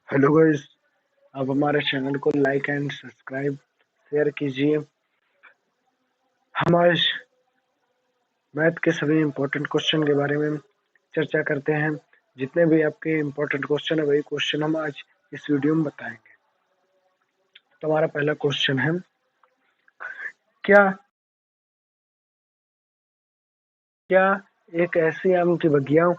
Hello guys, आप हमारे channel को लाइक एंड सब्सक्राइब शेयर कीजिए। हम आज मैथ के सभी इम्पोर्टेंट क्वेश्चन के बारे में चर्चा करते हैं। जितने भी आपके इम्पोर्टेंट क्वेश्चन है वही क्वेश्चन हम आज इस वीडियो में बताएंगे। तो हमारा पहला क्वेश्चन है, क्या क्या एक ऐसी आम की बगिया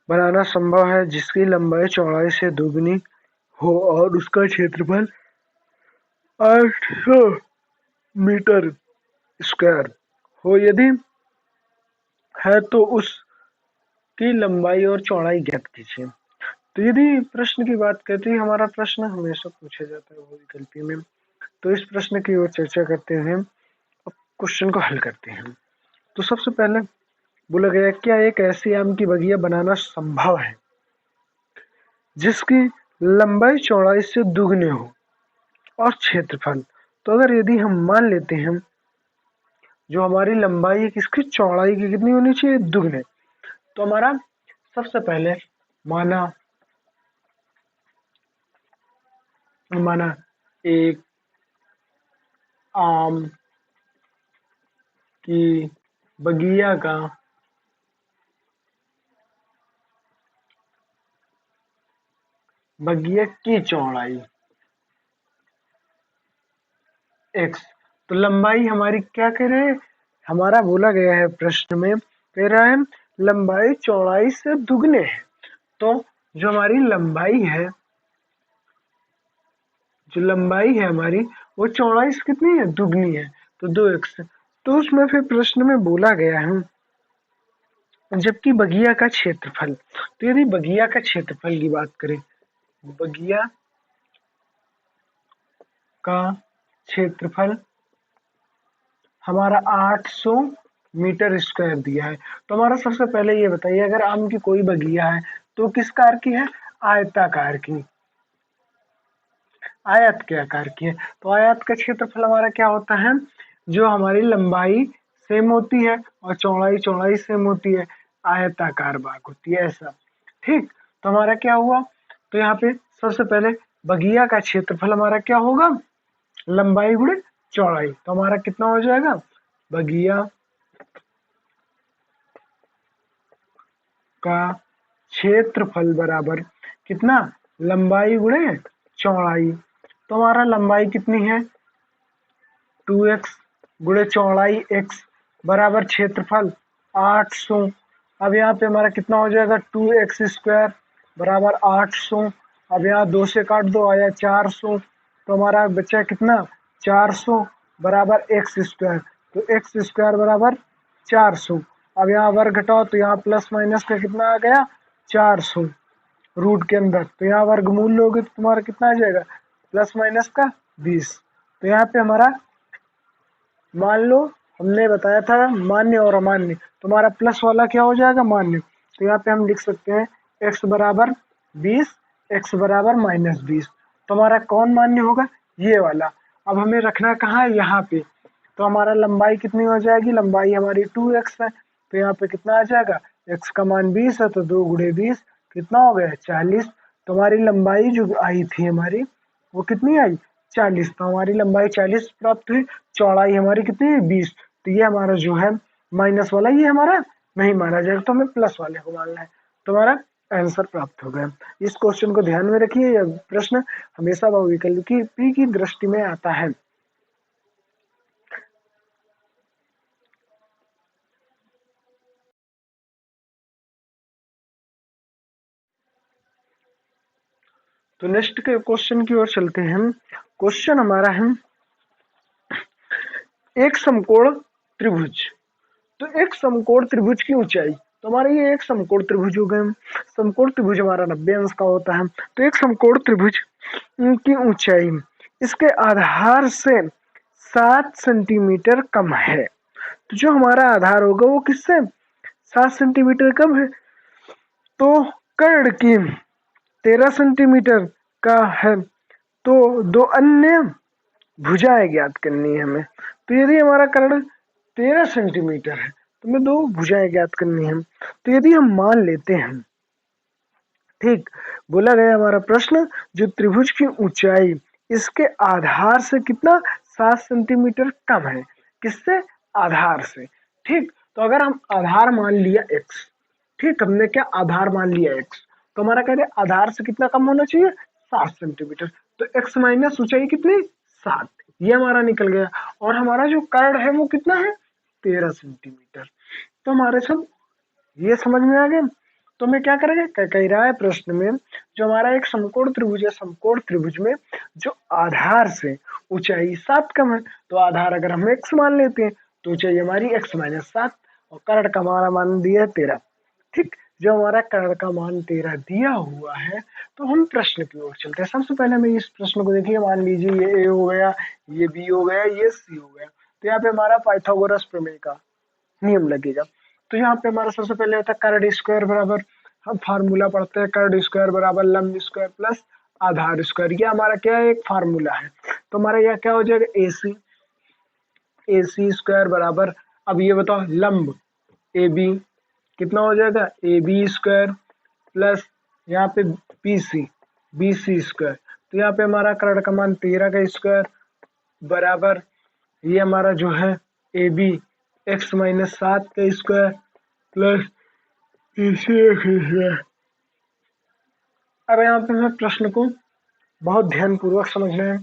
बनाना संभव है जिसकी लंबाई चौड़ाई से दोगुनी हो और उसका क्षेत्रफल 800 मीटर स्क्वायर हो? यदि है तो उसकी लंबाई और चौड़ाई ज्ञात कीजिए। तो यदि प्रश्न की बात करते हैं, हमारा प्रश्न हमेशा पूछा जाता है वो विकल्पी में। तो इस प्रश्न की ओर चर्चा करते हुए अब क्वेश्चन को हल करते हैं। तो सबसे पहले बोला गया, क्या एक ऐसी आम की बगिया बनाना संभव है जिसकी लंबाई चौड़ाई से दुगने हो और क्षेत्रफल, तो अगर यदि हम मान लेते हैं जो हमारी लंबाई है किसकी चौड़ाई की कितनी होनी चाहिए, दुगने, तो हमारा सबसे पहले माना एक आम की बगिया की चौड़ाई x, तो लंबाई हमारी क्या कह रहे हैं, हमारा बोला गया है प्रश्न में, कह रहा है लंबाई चौड़ाई से दुगने है। तो जो हमारी लंबाई है, जो लंबाई है हमारी, वो चौड़ाई से कितनी है, दुगनी है, तो 2x। तो उसमें फिर प्रश्न में बोला गया है जबकि बगिया का क्षेत्रफल, तो यदि बगिया का क्षेत्रफल की बात करें, बगिया का क्षेत्रफल हमारा 800 मीटर स्क्वायर दिया है। तो हमारा सबसे पहले ये बताइए, अगर आम की कोई बगिया है तो किस कार की है, आयताकार की, आयत के आकार की है। तो आयत का क्षेत्रफल हमारा क्या होता है, जो हमारी लंबाई सेम होती है और चौड़ाई चौड़ाई सेम होती है, आयताकार भाग होती है, ऐसा। ठीक, तो हमारा क्या हुआ, तो यहाँ पे सबसे पहले बगिया का क्षेत्रफल हमारा क्या होगा, लंबाई गुणे चौड़ाई, तो हमारा कितना हो जाएगा, बगिया का क्षेत्रफल बराबर कितना, लंबाई गुणे चौड़ाई। तो हमारा लंबाई कितनी है, 2x गुणे चौड़ाई x बराबर क्षेत्रफल 800। अब यहाँ पे हमारा कितना हो जाएगा, 2x स्क्वायर बराबर 800। अब यहाँ 2 से काट दो, आया 400, तो हमारा बचा कितना, 400 बराबर x स्क्वायर, तो x स्क्वायर बराबर 400। अब यहाँ वर्ग घटाओ तो यहाँ प्लस माइनस का कितना आ गया, 400 रूट के अंदर, तो यहाँ वर्गमूल लोगे तो तुम्हारा कितना आ जाएगा, प्लस माइनस का 20। तो यहाँ पे हमारा मान लो हमने बताया था मान्य और अमान्य, तुम्हारा प्लस वाला क्या हो जाएगा, मान्य। तो यहाँ पे हम लिख सकते हैं x बराबर 20, x बराबर -20, तो हमारा कौन मान्य होगा, ये वाला। अब हमें रखना कहाँ है, यहाँ पे। तो हमारा लंबाई कितनी हो जाएगी, लंबाई हमारी 2x है, तो यहाँ पे कितना आ जाएगा, x का मान 20 है, तो 2 गुणे 20 कितना हो गया, 40। तो हमारी लंबाई जो आई थी हमारी, वो कितनी आई, 40। तो हमारी लंबाई 40 प्राप्त हुई, चौड़ाई हमारी कितनी है, 20। तो ये हमारा जो है माइनस वाला, ये हमारा नहीं माना जाएगा, तो हमें प्लस वाले को मानना है। तो हमारा आंसर प्राप्त हो गया। इस क्वेश्चन को ध्यान में रखिए, यह प्रश्न हमेशा बहुविकल्पी की दृष्टि में आता है। तो नेक्स्ट के क्वेश्चन की ओर चलते हैं। क्वेश्चन हमारा है, एक समकोण त्रिभुज, तो एक समकोण त्रिभुज की ऊंचाई, तो हमारा ये एक समकोण त्रिभुज हो गए। समकोण त्रिभुज हमारा 90 अंश का होता है। तो एक समकोण त्रिभुज की ऊंचाई इसके आधार से 7 सेंटीमीटर कम है। तो जो हमारा आधार होगा वो किससे 7 सेंटीमीटर कम है, तो कर्ण की 13 सेंटीमीटर का है, तो दो अन्य भुजाएं ज्ञात करनी है हमें। तो यदि हमारा कर्ण 13 सेंटीमीटर है तो हमें दो भुजाएं ज्ञात करनी है। तो यदि हम मान लेते हैं, ठीक, बोला गया हमारा प्रश्न, जो त्रिभुज की ऊंचाई इसके आधार से कितना 7 सेंटीमीटर कम है। किससे? आधार से। ठीक, तो अगर हम आधार मान लिया x, ठीक, हमने क्या आधार मान लिया x, तो हमारा कह रहे आधार से कितना कम होना चाहिए? 7 सेंटीमीटर। तो x माइनस ऊंचाई कितनी? 7, ये हमारा निकल गया। और हमारा जो कर्ण है वो कितना है? 13 सेंटीमीटर। तो हमारे सब ये समझ में आ गया। तो हमें क्या करेंगे? कह रहा है प्रश्न में, जो हमारा एक समकोण त्रिभुज है, समकोण त्रिभुज में जो आधार से ऊंचाई 7 कम है, तो आधार अगर हम x मान लेते हैं तो ऊंचाई हमारी x माइनस 7 और कर्ण का हमारा मान दिया है 13। ठीक, जब हमारा कर्ण का मान 13 दिया हुआ है तो हम प्रश्न की ओर चलते हैं। सबसे पहले हमें इस प्रश्न को देखिए, मान लीजिए ये a हो गया, ये b हो गया, ये c हो गया, तो यहाँ पे हमारा पाइथागोरस प्रमेय का नियम लगेगा। तो यहाँ पे हमारा सबसे पहले आता है कर्ण स्क्वायर बराबर, हम फार्मूला पढ़ते हैं, कर्ण स्क्वायर बराबर लंब स्क्वायर प्लस आधार स्क्वायर। ये हमारा क्या है? एक फार्मूला है। तो हमारा यह क्या हो जाएगा? AC स्क्वायर बराबर, अब ये बताओ लंब AB कितना हो जाएगा? AB स्क्वायर प्लस यहाँ पे BC स्क्वायर। तो यहाँ पे हमारा कर्ण का मान 13 का स्क्वायर बराबर, ये हमारा जो है AB x माइनस 7 का स्क्वायर प्लस BC स्क्वायर। अब यहाँ पे हमें प्रश्न को बहुत ध्यान पूर्वक समझना है।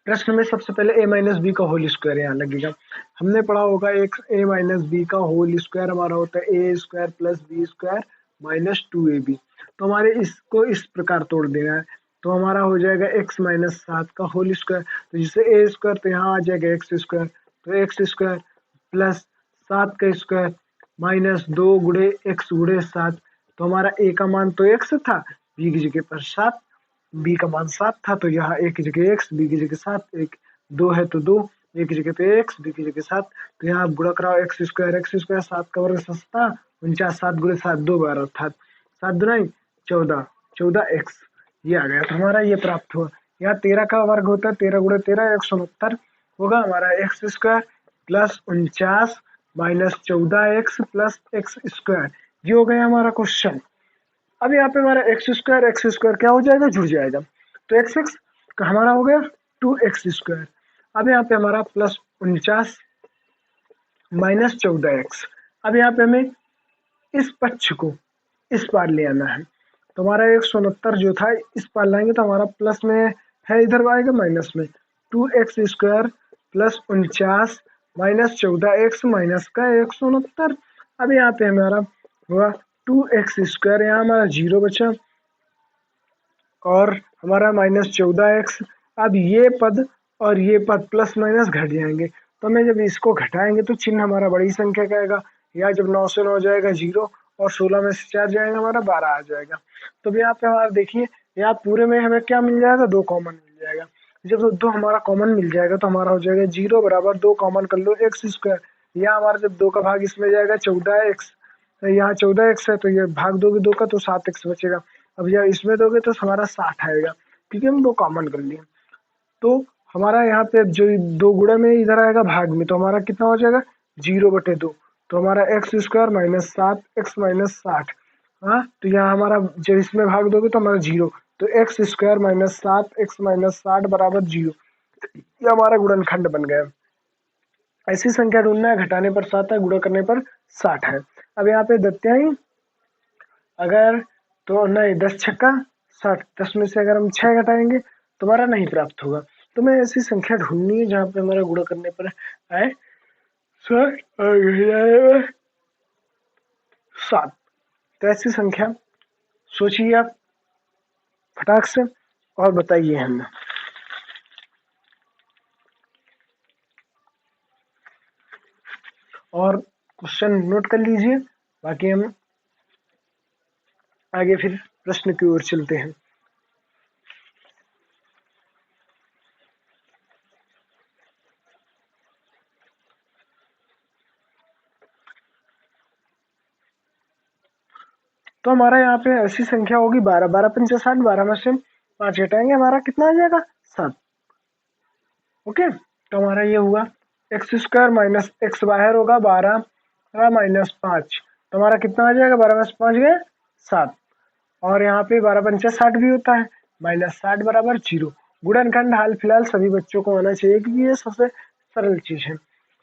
प्रश्न में सबसे पहले a माइनस बी का होल स्क्वायर यहाँ लगेगा। हमने पढ़ा होगा एक a माइनस बी का होल स्क्वायर हमारा होता है a square plus B square minus 2ab। तो हमारे इसको इस प्रकार तोड़ देना है, तो हमारा हो जाएगा x माइनस 7 का होल स्क्वायर, तो जिससे a स्क्वायर तो यहाँ आ जाएगा x स्क्वायर, तो x स्क्वायर प्लस 7 का स्क्वायर माइनस 2 गुणे x गुणे 7। तो हमारा a का मान तो x था, b की जगह पर 7, b का मान 7 था, तो यहाँ a की जगह x, b की जगह 7, एक 2 है तो 2, a की जगह पे x, b की जगह 7। तो यहाँ आप गुणा कराओ x स्क्वायर 7 का वर्ग 7 49, 7 गुणे 7 2 12 अर्थात 7 दुनाई 14, 14x ये आ गया। तो हमारा ये प्राप्त हुआ। यहाँ 13 का वर्ग होता है, 13 गुणे 13 169 होगा हमारा x square plus 49 minus 14x plus x square. ये हो गया हमारा क्वेश्चन। अब यहाँ पे हमारा एक्स स्क्वायर क्या हो जाएगा? जुड़ जाएगा, तो एक्स एक्स का हमारा हो गया 2x स्क्वायर। अब यहाँ पे हमारा प्लस 49 माइनस 14x। अब यहाँ पे हमें इस पक्ष को इस पार ले आना है, तो हमारा 169 जो था इस पार लाएंगे तो हमारा प्लस में है, इधर आएगा माइनस में 2x square plus 49 minus 14x minus का 169। अब यहाँ पे हमारा हुआ 2x स्क्वायर, यहाँ हमारा 0 बचा और हमारा माइनस 14x। अब ये पद और ये पद प्लस माइनस घट जाएंगे, तो हमें जब इसको घटाएंगे तो चिन्ह हमारा बड़ी संख्या का आएगा। यहाँ जब 9 से 9 जाएगा 0 और 16 में से 4 जाएगा हमारा 12 आ जाएगा। तो यहाँ पे हमारा देखिए, यहाँ पूरे में हमें क्या मिल जाएगा? 2 कॉमन मिल जाएगा। जब 2 हमारा कॉमन मिल जाएगा तो हमारा हो जाएगा 0 बराबर 2 कॉमन कर लो x स्क्वायर। यहाँ हमारा जब 2 का भाग इसमें जाएगा 14x, तो यहाँ 14x है तो ये भाग दोगे 2 का तो 7x बचेगा। अब यह इसमें दोगे तो हमारा 60 आएगा, क्योंकि हम 2 कॉमन कर लिए। तो हमारा यहाँ पे जो 2 गुणे में इधर आएगा भाग में, तो हमारा कितना हो जाएगा? 0/2। तो हमारा x square minus 7x minus 60। हाँ, तो यहाँ हमारा जब इसमें भाग दोगे तो हमारा 0, तो x square minus 7x minus 60 बराबर 0। ये हमारा गुणनखंड बन गया। ऐसी संख्या ढूंढना है, घटाने पर 7 है, गुणा करने पर 60 है। अब यहाँ पे दत्याई अगर तो नहीं 10 छक्का 60, 10 में से अगर हम 6 घटाएंगे तो हमारा नहीं प्राप्त होगा। तो मैं ऐसी संख्या ढूंढनी है जहाँ पे हमारा गुणा करने पर आए 7। तो ऐसी संख्या सोचिए आप फटाक से और बताइए हमें। और क्वेश्चन नोट कर लीजिए, बाकी हम आगे फिर प्रश्न की ओर चलते हैं। तो हमारा यहाँ पे ऐसी संख्या होगी 12, 12 पंचे 60, 12 में से 5 घटाएंगे हमारा कितना आ जाएगा? 7। ओके, तो हमारा ये हुआ एक्स स्क्वायर माइनस एक्स बाहर होगा 12 माइनस 5, तो हमारा कितना आ जाएगा? 12 में से 5 गए 7। और यहाँ पे 12 पंचा 60 भी होता है, -60 बराबर 0। गुणनखंड हाल फिलहाल सभी बच्चों को आना चाहिए क्योंकि ये सबसे सरल चीज है।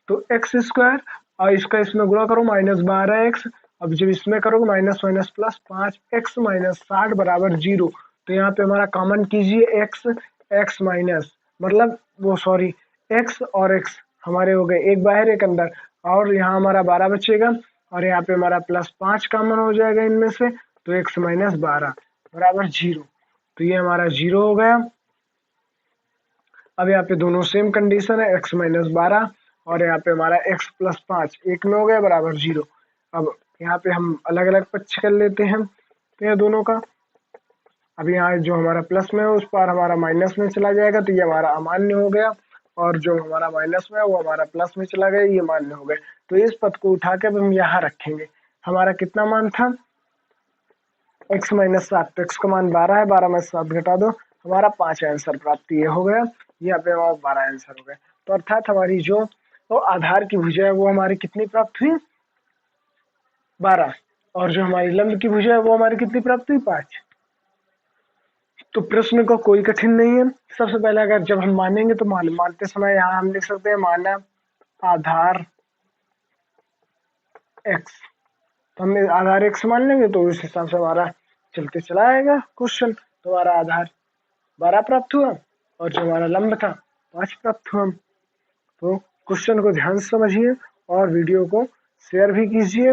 तो एक्स स्क्वायर और इसका इसमें गुणा करो -12x, अब जब इसमें करोगे माइनस माइनस प्लस 5x -60 बराबर 0। तो यहाँ पे हमारा कॉमन कीजिए x माइनस मतलब वो सॉरी x और x हमारे हो गए, एक बाहर एक अंदर, और यहाँ हमारा 12 बचेगा और यहाँ पे हमारा +5 कॉमन हो जाएगा इनमें से, तो x -12 बराबर 0। तो ये हमारा 0 हो गया। अब यहाँ पे दोनों सेम कंडीशन है, x -12 और यहाँ पे हमारा x +5 एक में हो गया बराबर 0। अब यहाँ पे हम अलग अलग पक्ष कर लेते हैं तो ये दोनों का। अब यहाँ जो हमारा प्लस में है उस पर हमारा माइनस में चला जाएगा, तो ये हमारा अमान्य हो गया, और जो हमारा माइनस में है वो हमारा प्लस में चला गया, ये मान्य हो गए। तो इस पद को उठा के हम यहाँ रखेंगे। हमारा कितना मान था, x -7, तो x का मान 12 है, 12 में 7 घटा दो, हमारा 5 आंसर प्राप्त ये हो गया। यहाँ पे हमारा 12 आंसर हो गए। तो अर्थात हमारी जो तो आधार की भुजा है वो हमारी कितनी प्राप्त हुई, 12, और जो हमारी लंब की भुजा है वो हमारी कितनी प्राप्त हुई, 5। तो प्रश्न को कोई कठिन नहीं है। सबसे पहले अगर जब हम मानेंगे तो मानते समय यहाँ हम लिख सकते हैं माना आधार x, तो हमने आधार x मान लेंगे तो उस हिसाब से हमारा चलते चला आएगा क्वेश्चन। तो हमारा आधार 12 प्राप्त हुआ और जो हमारा लंब था 5 प्राप्त हुआ। तो क्वेश्चन को ध्यान से समझिए और वीडियो को शेयर भी कीजिए।